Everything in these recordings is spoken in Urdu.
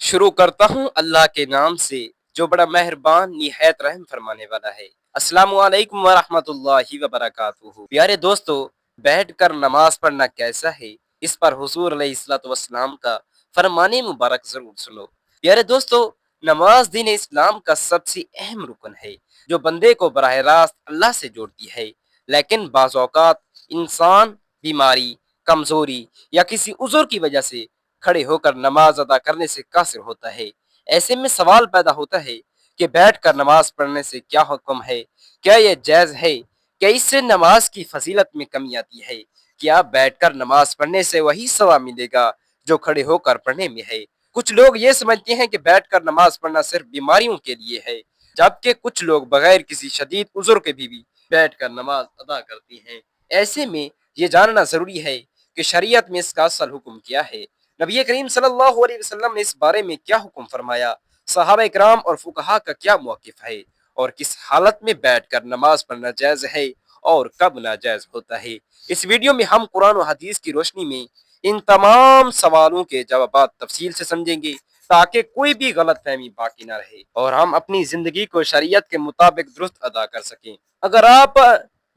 شروع کرتا ہوں اللہ کے نام سے جو بڑا مہربان نہایت رحم فرمانے والا ہے۔ السلام علیکم ورحمۃ اللہ وبرکاتہ۔ پیارے دوستو، بیٹھ کر نماز پڑھنا کیسا ہے، اس پر حضور علیہ الصلوۃ والسلام کا فرمان مبارک ضرور سنو۔ پیارے دوستو، نماز دین اسلام کا سب سے اہم رکن ہے جو بندے کو براہ راست اللہ سے جوڑتی ہے، لیکن بعض اوقات انسان بیماری، کمزوری یا کسی عذر کی وجہ سے کھڑے ہو کر نماز ادا کرنے سے قاصر ہوتا ہے۔ ایسے میں سوال پیدا ہوتا ہے کہ بیٹھ کر نماز پڑھنے سے کیا حکم ہے؟ کیا یہ جائز ہے؟ کیا اس سے نماز کی فضیلت میں کمی آتی ہے؟ کیا بیٹھ کر نماز پڑھنے سے وہی ثواب ملے گا جو کھڑے ہو کر پڑھنے میں ہے؟ کچھ لوگ یہ سمجھتے ہیں کہ بیٹھ کر نماز پڑھنا صرف بیماریوں کے لیے ہے، جبکہ کچھ لوگ بغیر کسی شدید عذر کے بھی بیٹھ کر نماز ادا کرتے ہیں۔ ایسے میں یہ جاننا ضروری ہے کہ شریعت میں اس کا اصل حکم کیا ہے۔ نبی کریم صلی اللہ علیہ وسلم نے اس بارے میں کیا حکم فرمایا، صحابہ اکرام اور فقہا کا کیا موقف ہے، اور کس حالت میں بیٹھ کر نماز پڑھنا جائز ہے اور کب ناجائز ہوتا ہے۔ اس ویڈیو میں ہم قرآن و حدیث کی روشنی میں ان تمام سوالوں کے جوابات تفصیل سے سمجھیں گے تاکہ کوئی بھی غلط فہمی باقی نہ رہے اور ہم اپنی زندگی کو شریعت کے مطابق درست ادا کر سکیں۔ اگر آپ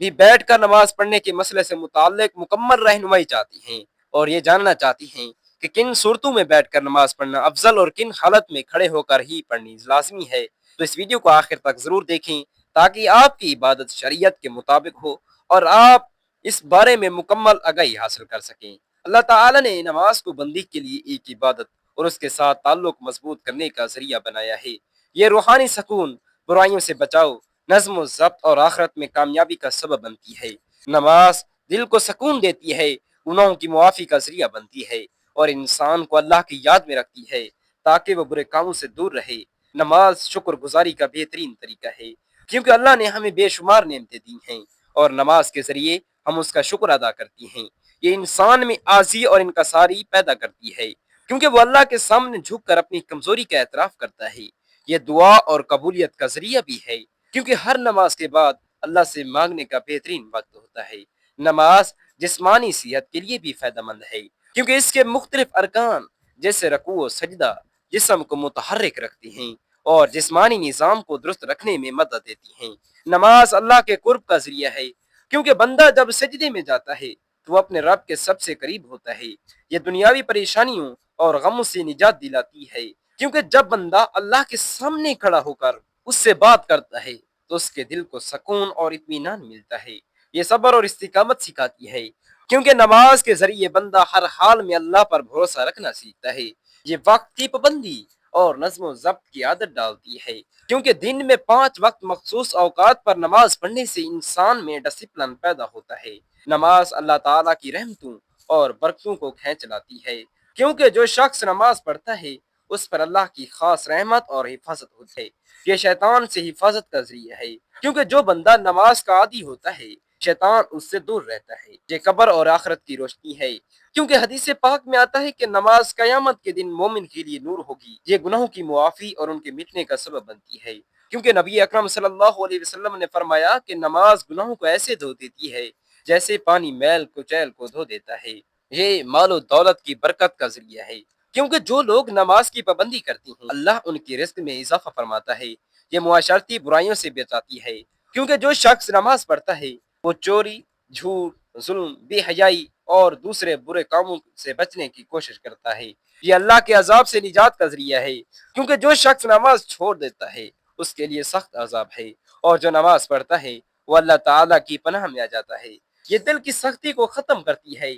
بھی بیٹھ کر نماز پڑھنے کے مسئلے سے متعلق مکمل رہنمائی چاہتی ہیں اور یہ جاننا چاہتی ہیں کہ کن صورتوں میں بیٹھ کر نماز پڑھنا افضل اور کن حالت میں کھڑے ہو کر ہی پڑھنی لازمی ہے، تو اس ویڈیو کو آخر تک ضرور دیکھیں تاکہ آپ کی عبادت شریعت کے مطابق ہو اور آپ اس بارے میں مکمل آگاہی حاصل کر سکیں۔ اللہ تعالی نے نماز کو بندی کے لیے ایک عبادت اور اس کے ساتھ تعلق مضبوط کرنے کا ذریعہ بنایا ہے۔ یہ روحانی سکون، برائیوں سے بچاؤ، نظم و ضبط اور آخرت میں کامیابی کا سبب بنتی ہے۔ نماز دل کو سکون دیتی ہے، گناہوں کی معافی کا ذریعہ بنتی ہے اور انسان کو اللہ کی یاد میں رکھتی ہے تاکہ وہ برے کاموں سے دور رہے۔ نماز شکر گزاری کا بہترین طریقہ ہے کیونکہ اللہ نے ہمیں بے شمار نعمتیں دی ہیں اور نماز کے ذریعے ہم اس کا شکر ادا کرتی ہیں۔ یہ انسان میں عاجزی اور انکساری پیدا کرتی ہے کیونکہ وہ اللہ کے سامنے جھک کر اپنی کمزوری کا اعتراف کرتا ہے۔ یہ دعا اور قبولیت کا ذریعہ بھی ہے کیونکہ ہر نماز کے بعد اللہ سے مانگنے کا بہترین وقت ہوتا ہے۔ نماز جسمانی صحت کے لیے بھی فائدہ مند ہے کیونکہ اس کے مختلف ارکان جیسے رکوع و سجدہ جسم کو متحرک رکھتی ہیں اور جسمانی نظام کو درست رکھنے میں مدد دیتی ہیں۔ نماز اللہ کے قرب کا ذریعہ ہے کیونکہ بندہ جب سجدے میں جاتا ہے تو وہ اپنے رب کے سب سے قریب ہوتا ہے۔ یہ دنیاوی پریشانیوں اور غموں سے نجات دلاتی ہے کیونکہ جب بندہ اللہ کے سامنے کھڑا ہو کر اس سے بات کرتا ہے تو اس کے دل کو سکون اور اطمینان ملتا ہے۔ یہ صبر اور استقامت سکھاتی ہے کیونکہ نماز کے ذریعے بندہ ہر حال میں اللہ پر بھروسہ رکھنا سیکھتا ہے۔ یہ وقت کی پابندی اور نظم و ضبط کی عادت ڈالتی ہے کیونکہ دن میں 5 وقت مخصوص اوقات پر نماز پڑھنے سے انسان میں ڈسپلن پیدا ہوتا ہے۔ نماز اللہ تعالیٰ کی رحمتوں اور برکتوں کو کھینچ لاتی ہے کیونکہ جو شخص نماز پڑھتا ہے اس پر اللہ کی خاص رحمت اور حفاظت ہوتی ہے۔ یہ شیطان سے حفاظت کا ذریعہ ہے کیونکہ جو بندہ نماز کا عادی ہوتا ہے شیطان اس سے دور رہتا ہے۔ یہ قبر اور آخرت کی روشنی ہے کیونکہ حدیث پاک میں آتا ہے کہ نماز قیامت کے دن مومن کے لیے نور ہوگی۔ یہ گناہوں کی معافی اور ان کے مٹنے کا سبب بنتی ہے کیونکہ نبی اکرم صلی اللہ علیہ وسلم نے فرمایا کہ نماز گناہوں کو ایسے دھو دیتی ہے جیسے پانی میل کچیل کو دھو دیتا ہے۔ یہ مال و دولت کی برکت کا ذریعہ ہے کیونکہ جو لوگ نماز کی پابندی کرتی ہیں اللہ ان کے رزق میں اضافہ فرماتا ہے۔ یہ معاشرتی برائیوں سے بچاتی ہے کیونکہ جو شخص نماز پڑھتا ہے وہ چوری، جھوٹ، ظلم، بے حیائی اور دوسرے برے کاموں سے بچنے کی کوشش کرتا ہے۔ یہ اللہ کے عذاب سے نجات کا ذریعہ ہے کیونکہ جو شخص نماز چھوڑ دیتا ہے اس کے لیے سخت عذاب ہے اور جو نماز پڑھتا ہے وہ اللہ تعالیٰ کی پناہ میں آ جاتا ہے۔ یہ دل کی سختی کو ختم کرتی ہے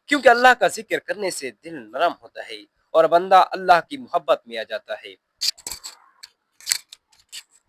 کیونکہ اللہ کا ذکر کرنے سے دل نرم ہوتا ہے اور بندہ اللہ کی محبت میں آ جاتا ہے۔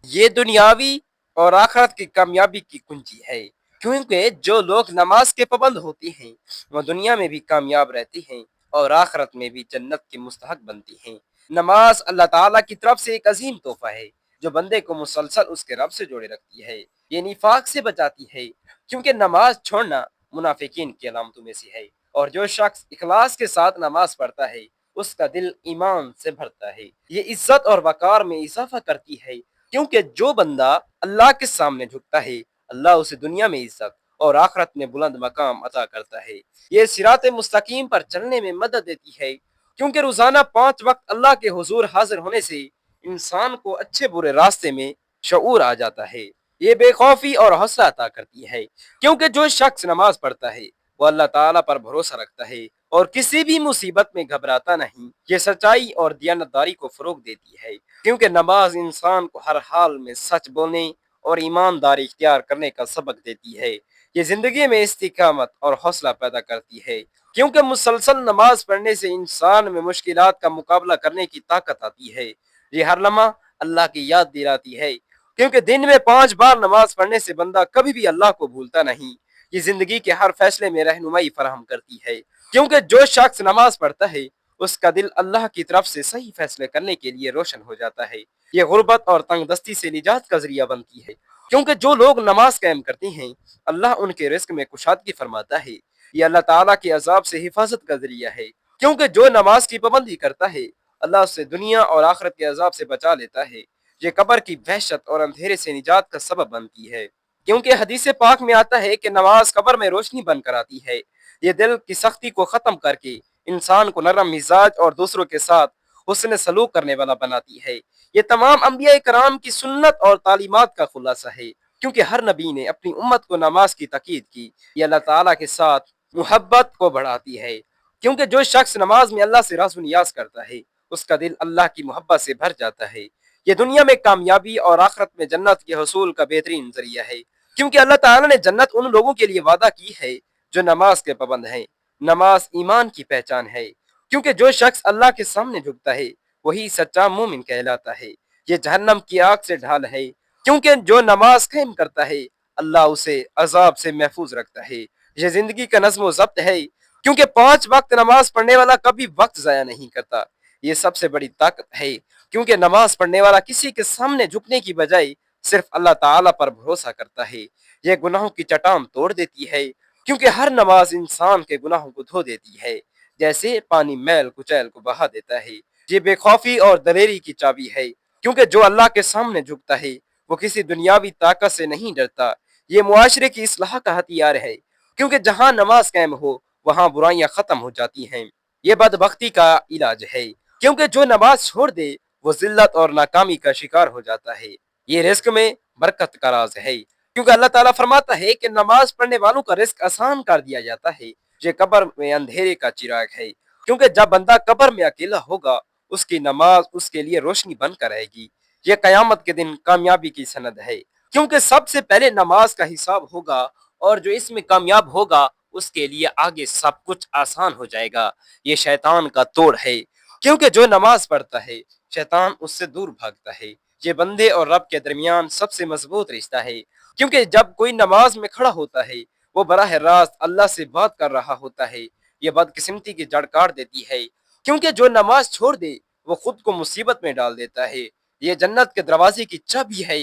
یہ دنیاوی اور آخرت کی کامیابی کی کنجی ہے کیونکہ جو لوگ نماز کے پابند ہوتے ہیں وہ دنیا میں بھی کامیاب رہتے ہیں اور آخرت میں بھی جنت کے مستحق بنتی ہیں۔ نماز اللہ تعالیٰ کی طرف سے ایک عظیم تحفہ ہے جو بندے کو مسلسل اس کے رب سے جوڑے رکھتی ہے۔ یہ نفاق سے بچاتی ہے کیونکہ نماز چھوڑنا منافقین کی علامتوں میں سے ہے اور جو شخص اخلاص کے ساتھ نماز پڑھتا ہے اس کا دل ایمان سے بھرتا ہے۔ یہ عزت اور وقار میں اضافہ کرتی ہے کیونکہ جو بندہ اللہ کے سامنے جھکتا ہے اللہ اسے دنیا میں عزت اور آخرت میں بلند مقام عطا کرتا ہے۔ یہ صراط مستقیم پر چلنے میں مدد دیتی ہے کیونکہ روزانہ 5 وقت اللہ کے حضور حاضر ہونے سے انسان کو اچھے برے راستے میں شعور آ جاتا ہے۔ یہ بے خوفی اور حوصلہ عطا کرتی ہے، کیونکہ جو شخص نماز پڑھتا ہے وہ اللہ تعالیٰ پر بھروسہ رکھتا ہے اور کسی بھی مصیبت میں گھبراتا نہیں۔ یہ سچائی اور دیانتداری کو فروغ دیتی ہے، کیونکہ نماز انسان کو ہر حال میں سچ بولنے اور ایمانداری اختیار کرنے کا سبق دیتی ہے۔ یہ زندگی میں استقامت اور حوصلہ پیدا کرتی ہے، کیونکہ مسلسل نماز پڑھنے سے انسان میں مشکلات کا مقابلہ کرنے کی طاقت آتی ہے۔ یہ ہر لمحہ اللہ کی یاد دلاتی ہے، کیونکہ دن میں 5 بار نماز پڑھنے سے بندہ کبھی بھی اللہ کو بھولتا نہیں۔ یہ زندگی کے ہر فیصلے میں رہنمائی فراہم کرتی ہے، کیونکہ جو شخص نماز پڑھتا ہے اس کا دل اللہ کی طرف سے صحیح فیصلے کرنے کے لیے روشن ہو جاتا ہے۔ یہ غربت اور تنگ دستی سے نجات کا ذریعہ بنتی ہے، کیونکہ جو لوگ نماز قائم کرتے ہیں اللہ ان کے رزق میں کشادگی فرماتا ہے۔ یہ اللہ تعالیٰ کے عذاب سے حفاظت کا ذریعہ ہے، کیونکہ جو نماز کی پابندی کرتا ہے اللہ اسے دنیا اور آخرت کے عذاب سے بچا لیتا ہے۔ یہ قبر کی وحشت اور اندھیرے سے نجات کا سبب بنتی ہے، کیونکہ حدیث پاک میں آتا ہے کہ نماز قبر میں روشنی بن کر آتی ہے۔ یہ دل کی سختی کو ختم کر کے انسان کو نرم مزاج اور دوسروں کے ساتھ حسن سلوک کرنے والا بناتی ہے۔ یہ تمام انبیاء کرام کی سنت اور تعلیمات کا خلاصہ ہے، کیونکہ ہر نبی نے اپنی امت کو نماز کی تاکید کی۔ یہ اللہ تعالیٰ کے ساتھ محبت کو بڑھاتی ہے، کیونکہ جو شخص نماز میں اللہ سے راز و نیاز کرتا ہے اس کا دل اللہ کی محبت سے بھر جاتا ہے۔ یہ دنیا میں کامیابی اور آخرت میں جنت کے حصول کا بہترین ذریعہ ہے، کیونکہ اللہ تعالیٰ نے جنت ان لوگوں کے لیے وعدہ کی ہے جو نماز کے پابند ہیں۔ نماز ایمان کی پہچان ہے، کیونکہ جو شخص اللہ کے سامنے جھکتا ہے وہی سچا مومن کہلاتا ہے۔ یہ جہنم کی آگ سے ڈھال ہے، کیونکہ جو نماز قائم کرتا ہے اللہ اسے عذاب سے محفوظ رکھتا ہے۔ یہ زندگی کا نظم و ضبط ہے، کیونکہ 5 وقت نماز پڑھنے والا کبھی وقت ضائع نہیں کرتا۔ یہ سب سے بڑی طاقت ہے، کیونکہ نماز پڑھنے والا کسی کے سامنے جھکنے کی بجائے صرف اللہ تعالیٰ پر بھروسہ کرتا ہے۔ یہ گناہوں کی چٹان توڑ دیتی ہے، کیونکہ ہر نماز انسان کے گناہوں کو دھو دیتی ہے، جیسے پانی میل کچیل کو بہا دیتا ہے۔ یہ بے خوفی اور دلیری کی چابی ہے، کیونکہ جو اللہ کے سامنے جھکتا ہے وہ کسی دنیاوی طاقت سے نہیں ڈرتا۔ یہ معاشرے کی اصلاح کا ہتھیار ہے، کیونکہ جہاں نماز قائم ہو وہاں برائیاں ختم ہو جاتی ہیں۔ یہ بدبختی کا علاج ہے، کیونکہ جو نماز چھوڑ دے وہ ذلت اور ناکامی کا شکار ہو جاتا ہے۔ یہ رزق میں برکت کا راز ہے، کیونکہ اللہ تعالیٰ فرماتا ہے کہ نماز پڑھنے والوں کا رزق آسان کر دیا جاتا ہے۔ یہ قبر میں اندھیرے کا چراغ ہے، کیونکہ جب بندہ قبر میں اکیلا ہوگا اس کی نماز اس کے لیے روشنی بن کر رہے گی۔ یہ قیامت کے دن کامیابی کی سند ہے، کیونکہ سب سے پہلے نماز کا حساب ہوگا اور جو اس میں کامیاب ہوگا اس کے لیے آگے سب کچھ آسان ہو جائے گا۔ یہ شیطان کا توڑ ہے، کیونکہ جو نماز پڑھتا ہے شیطان اس سے دور بھاگتا ہے۔ یہ بندے اور رب کے درمیان سب سے مضبوط رشتہ ہے، کیونکہ جب کوئی نماز میں کھڑا ہوتا ہے وہ براہ راست اللہ سے بات کر رہا ہوتا ہے۔ یہ بدقسمتی کی جڑ کاٹ دیتی ہے، کیونکہ جو نماز چھوڑ دے وہ خود کو مصیبت میں ڈال دیتا ہے۔ یہ جنت کے دروازے کی چابی ہے،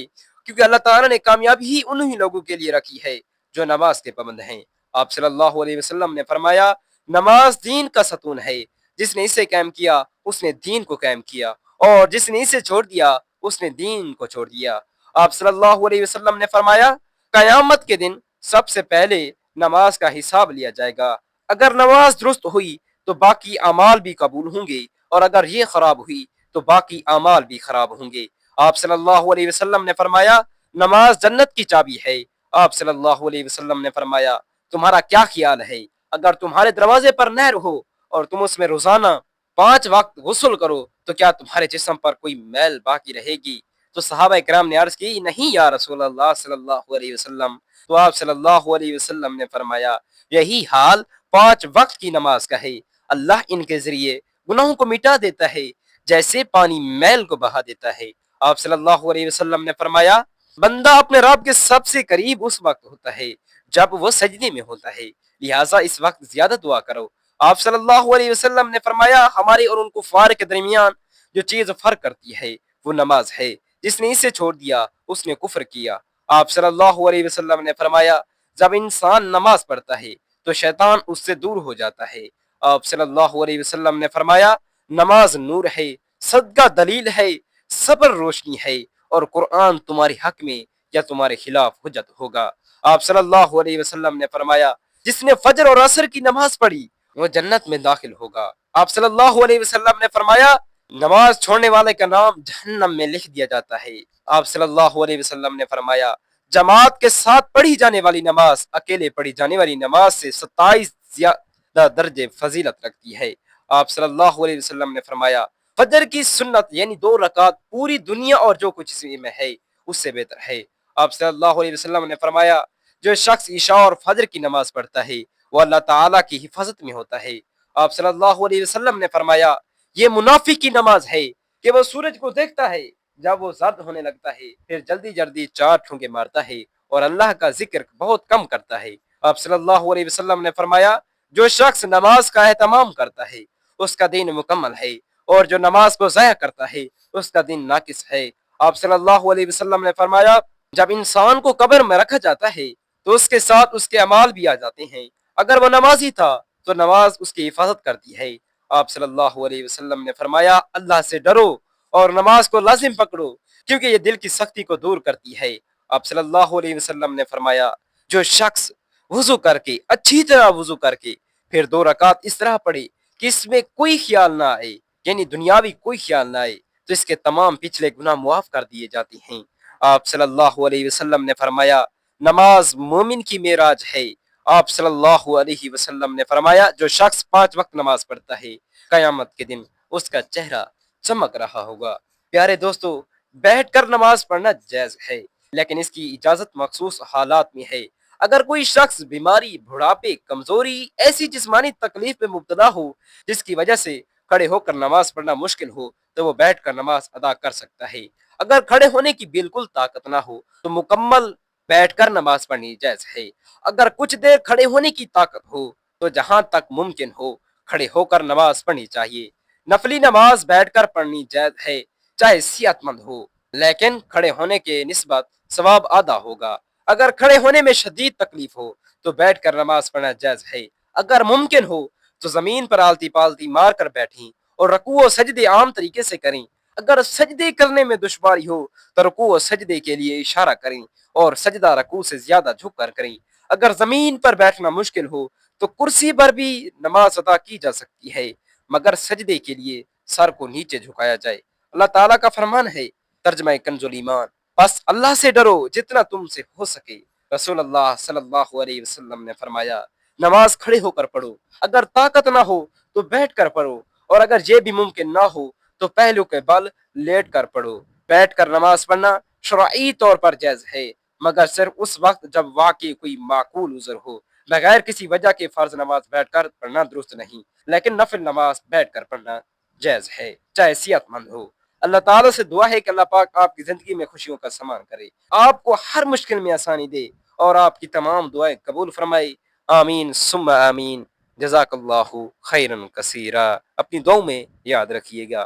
کیونکہ اللہ تعالیٰ نے کامیابی ہی انہی لوگوں کے لیے رکھی ہے جو نماز کے پابند ہیں۔ آپ صلی اللہ علیہ وسلم نے فرمایا نماز دین کا ستون ہے، جس نے اسے قائم کیا اس نے دین کو قائم کیا، اور جس نے اسے چھوڑ دیا اس نے دین کو چھوڑ دیا۔ آپ صلی اللہ علیہ وسلم نے فرمایا قیامت کے دن سب سے پہلے نماز کا حساب لیا جائے گا۔ اگر نماز درست ہوئی تو باقی اعمال بھی قبول ہوں گے، اور اگر یہ خراب ہوئی تو باقی اعمال بھی خراب ہوں گے۔ آپ صلی اللہ علیہ وسلم نے فرمایا نماز جنت کی چابی ہے۔ آپ صلی اللہ علیہ وسلم نے فرمایا تمہارا کیا خیال ہے اگر تمہارے دروازے پر نہر ہو اور تم اس میں روزانہ 5 وقت غسل کرو تو کیا تمہارے جسم پر کوئی میل باقی رہے گی؟ تو صحابہ کرام نے عرض کی نہیں یا رسول اللہ صلی اللہ علیہ وسلم۔ تو آپ صلی اللہ علیہ وسلم نے فرمایا یہی حال 5 وقت کی نماز کا ہے۔ اللہ ان کے ذریعے گناہوں کو مٹا دیتا ہے جیسے پانی میل کو بہا دیتا ہے۔ آپ صلی اللہ علیہ وسلم نے فرمایا بندہ اپنے رب کے سب سے قریب اس وقت ہوتا ہے جب وہ سجدے میں ہوتا ہے، لہٰذا اس وقت زیادہ دعا کرو۔ آپ صلی اللہ علیہ وسلم نے فرمایا ہمارے اور ان کفار کے درمیان جو چیز فرق کرتی ہے وہ نماز ہے، جس نے اسے چھوڑ دیا اس نے کفر کیا۔ آپ صلی اللہ علیہ وسلم نے فرمایا جب انسان نماز پڑھتا ہے تو شیطان اس سے دور ہو جاتا ہے۔ آپ صلی اللہ علیہ وسلم نے فرمایا نماز نور ہے، صدقہ دلیل ہے، صبر روشنی ہے، اور قرآن تمہارے حق میں یا تمہارے خلاف حجت ہوگا۔ آپ صلی اللہ علیہ وسلم نے فرمایا جس نے فجر اور عصر کی نماز پڑھی وہ جنت میں داخل ہوگا۔ آپ صلی اللہ علیہ وسلم نے فرمایا نماز چھوڑنے والے کا نام جہنم میں لکھ دیا جاتا ہے۔ آپ صلی اللہ علیہ وسلم نے فرمایا جماعت کے ساتھ پڑھی جانے والی نماز اکیلے پڑھی جانے والی نماز سے 27 زیادہ درجے فضیلت رکھتی ہے۔ آپ صلی اللہ علیہ وسلم نے فرمایا فجر کی سنت یعنی 2 رکعت پوری دنیا اور جو کچھ اس میں ہے اس سے بہتر ہے۔ آپ صلی اللہ علیہ وسلم نے فرمایا جو شخص عشاء اور فجر کی نماز پڑھتا ہے وہ اللہ تعالیٰ کی حفاظت میں ہوتا ہے۔ آپ صلی اللہ علیہ وسلم نے فرمایا یہ منافق کی نماز ہے کہ وہ سورج کو دیکھتا ہے، جب وہ زرد ہونے لگتا ہے پھر جلدی جلدی 4 ٹھونگے مارتا ہے اور اللہ کا ذکر بہت کم کرتا ہے۔ آپ صلی اللہ علیہ وسلم نے فرمایا جو شخص نماز کا اہتمام کرتا ہے اس کا دین مکمل ہے اور جو نماز کو ضائع کرتا ہے اس کا دین ناقص ہے۔ آپ صلی اللہ علیہ وسلم نے فرمایا جب انسان کو قبر میں رکھا جاتا ہے تو اس کے ساتھ اس کے اعمال بھی آ جاتے ہیں۔ اگر وہ نمازی تھا تو نماز اس کی حفاظت کرتی ہے۔ آپ صلی اللہ علیہ وسلم نے فرمایا اللہ سے ڈرو اور نماز کو لازم پکڑو کیونکہ یہ دل کی سختی کو دور کرتی ہے۔ آپ صلی اللہ علیہ وسلم نے فرمایا جو شخص وضو کر کے اچھی طرح وضو کر کے پھر 2 رکعت اس طرح پڑھے کہ اس میں کوئی خیال نہ آئے یعنی دنیاوی کوئی خیال نہ آئے تو اس کے تمام پچھلے گناہ معاف کر دیے جاتے ہیں۔ آپ صلی اللہ علیہ وسلم نے فرمایا نماز مومن کی معراج ہے۔ آپ صلی اللہ علیہ وسلم نے فرمایا جو شخص 5 وقت نماز پڑھتا ہے قیامت کے دن اس کا چہرہ چمک رہا ہوگا۔ پیارے دوستو بیٹھ کر نماز پڑھنا جائز ہے لیکن اس کی اجازت مخصوص حالات میں ہے۔ اگر کوئی شخص بیماری، بڑھاپے، کمزوری، ایسی جسمانی تکلیف میں مبتلا ہو جس کی وجہ سے کھڑے ہو کر نماز پڑھنا مشکل ہو تو وہ بیٹھ کر نماز ادا کر سکتا ہے۔ اگر کھڑے ہونے کی بالکل طاقت نہ ہو تو مکمل بیٹھ کر نماز پڑھنی جائز ہے۔ اگر کچھ دیر کھڑے ہونے کی طاقت ہو تو جہاں تک ممکن ہو کھڑے ہو کر نماز پڑھنی چاہیے۔ نفلی نماز بیٹھ کر پڑھنی جائز ہے چاہے صحت مند ہو لیکن کھڑے ہونے کے نسبت ثواب آدھا ہوگا۔ اگر کھڑے ہونے میں شدید تکلیف ہو تو بیٹھ کر نماز پڑھنا جائز ہے۔ اگر ممکن ہو تو زمین پر آلتی پالتی مار کر بیٹھیں اور رکوع و سجدے عام طریقے سے کریں۔ اگر سجدے کرنے میں دشواری ہو تو رکوع و سجدے کے لیے اشارہ کریں اور سجدہ رکوع سے زیادہ جھک کر کریں۔ اگر زمین پر بیٹھنا مشکل ہو تو کرسی پر بھی نماز ادا کی جا سکتی ہے مگر سجدے کے لیے سر کو نیچے جھکایا جائے۔ اللہ تعالیٰ کا فرمان ہے ترجمہ کنز الایمان بس اللہ سے ڈرو جتنا تم سے ہو سکے۔ رسول اللہ صلی اللہ علیہ وسلم نے فرمایا نماز کھڑے ہو کر پڑھو، اگر طاقت نہ ہو تو بیٹھ کر پڑھو اور اگر یہ بھی ممکن نہ ہو تو پہلو کے بل لیٹ کر پڑھو۔ بیٹھ کر نماز پڑھنا شرعی طور پر جائز ہے مگر صرف اس وقت جب واقعی کوئی معقول عذر ہو۔ بغیر کسی وجہ کے فرض نماز بیٹھ کر پڑھنا درست نہیں لیکن نفل نماز بیٹھ کر پڑھنا جائز ہے چاہے صحت مند ہو۔ اللہ تعالیٰ سے دعا ہے کہ اللہ پاک آپ کی زندگی میں خوشیوں کا سامان کرے، آپ کو ہر مشکل میں آسانی دے اور آپ کی تمام دعائیں قبول فرمائے۔ آمین ثم آمین۔ جزاک اللہ خیرا کثیرا۔ اپنی دعاؤں میں یاد رکھیے گا۔